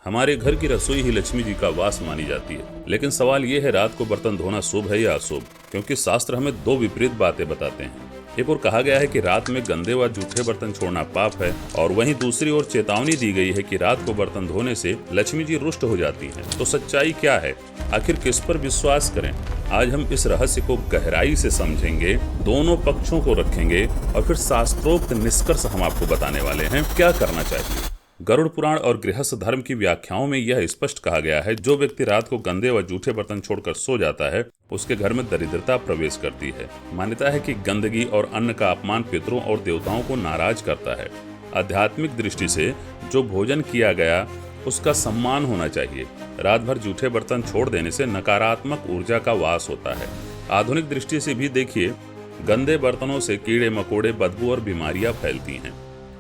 हमारे घर की रसोई ही लक्ष्मी जी का वास मानी जाती है। लेकिन सवाल ये है, रात को बर्तन धोना शुभ है या अशुभ? क्योंकि शास्त्र हमें दो विपरीत बातें बताते हैं। एक ओर कहा गया है कि रात में गंदे व जूठे बर्तन छोड़ना पाप है, और वहीं दूसरी ओर चेतावनी दी गई है कि रात को बर्तन धोने से लक्ष्मी जी रुष्ट हो जाती हैं। तो सच्चाई क्या है? आखिर किस पर विश्वास करें? आज हम इस रहस्य को गहराई से समझेंगे, दोनों पक्षों को रखेंगे और फिर शास्त्रोक्त निष्कर्ष हम आपको बताने वाले हैं क्या करना चाहिए। गरुड़ पुराण और गृहस्थ धर्म की व्याख्याओं में यह स्पष्ट कहा गया है, जो व्यक्ति रात को गंदे व जूठे बर्तन छोड़कर सो जाता है, उसके घर में दरिद्रता प्रवेश करती है। मान्यता है कि गंदगी और अन्न का अपमान पितरों और देवताओं को नाराज करता है। आध्यात्मिक दृष्टि से जो भोजन किया गया उसका सम्मान होना चाहिए। रात भर जूठे बर्तन छोड़ देने से नकारात्मक ऊर्जा का वास होता है। आधुनिक दृष्टि से भी देखिए, गंदे बर्तनों से कीड़े मकोड़े, बदबू और बीमारियां फैलती हैं।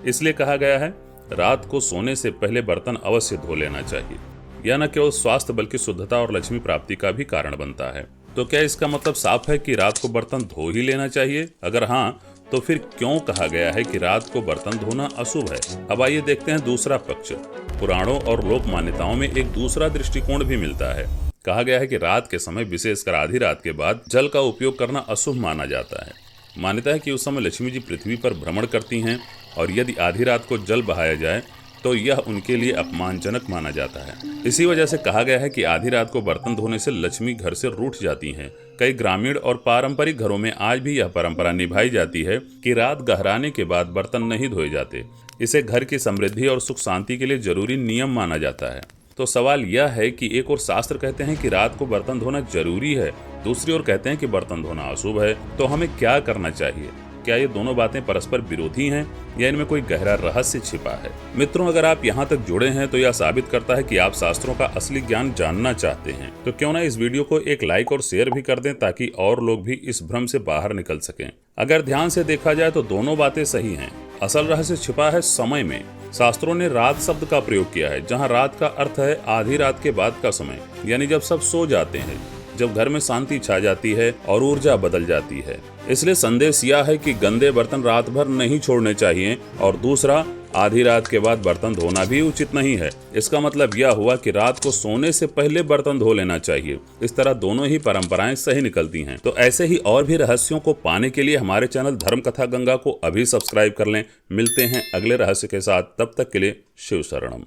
इसलिए कहा गया है, रात को सोने से पहले बर्तन अवश्य धो लेना चाहिए। यह न केवल स्वास्थ्य बल्कि शुद्धता और लक्ष्मी प्राप्ति का भी कारण बनता है। तो क्या इसका मतलब साफ है कि रात को बर्तन धो ही लेना चाहिए? अगर हाँ, तो फिर क्यों कहा गया है कि रात को बर्तन धोना अशुभ है? अब आइए देखते हैं दूसरा पक्ष। पुराणों और लोक मान्यताओं में एक दूसरा दृष्टिकोण भी मिलता है। कहा गया है कि रात के समय, विशेषकर आधी रात के बाद, जल का उपयोग करना अशुभ माना जाता है। मान्यता है कि उस समय लक्ष्मी जी पृथ्वी पर भ्रमण करती हैं, और यदि आधी रात को जल बहाया जाए तो यह उनके लिए अपमानजनक माना जाता है। इसी वजह से कहा गया है कि आधी रात को बर्तन धोने से लक्ष्मी घर से रूठ जाती हैं। कई ग्रामीण और पारंपरिक घरों में आज भी यह परंपरा निभाई जाती है कि रात गहराने के बाद बर्तन नहीं धोए जाते। इसे घर की समृद्धि और सुख शांति के लिए जरूरी नियम माना जाता है। तो सवाल यह है कि एक और शास्त्र कहते हैं कि रात को बर्तन धोना जरूरी है, दूसरी ओर कहते हैं कि बर्तन धोना अशुभ है। तो हमें क्या करना चाहिए? क्या ये दोनों बातें परस्पर विरोधी हैं या इनमें कोई गहरा रहस्य छिपा है? मित्रों, अगर आप यहाँ तक जुड़े हैं तो यह साबित करता है कि आप शास्त्रों का असली ज्ञान जानना चाहते हैं। तो क्यों ना इस वीडियो को एक लाइक और शेयर भी कर दें, ताकि और लोग भी इस भ्रम से बाहर निकल सकें। अगर ध्यान से देखा जाए तो दोनों बातें सही हैं। असल रहस्य छिपा है समय में। शास्त्रों ने रात शब्द का प्रयोग किया है, जहाँ रात का अर्थ है आधी रात के बाद का समय, यानी जब सब सो जाते हैं, जब घर में शांति छा जाती है और ऊर्जा बदल जाती है। इसलिए संदेश यह है कि गंदे बर्तन रात भर नहीं छोड़ने चाहिए, और दूसरा, आधी रात के बाद बर्तन धोना भी उचित नहीं है। इसका मतलब यह हुआ कि रात को सोने से पहले बर्तन धो लेना चाहिए। इस तरह दोनों ही परंपराएं सही निकलती हैं। तो ऐसे ही और भी रहस्यों को पाने के लिए हमारे चैनल धर्म कथा गंगा को अभी सब्सक्राइब कर लें। मिलते हैं अगले रहस्य के साथ, तब तक के लिए शिव शरणम।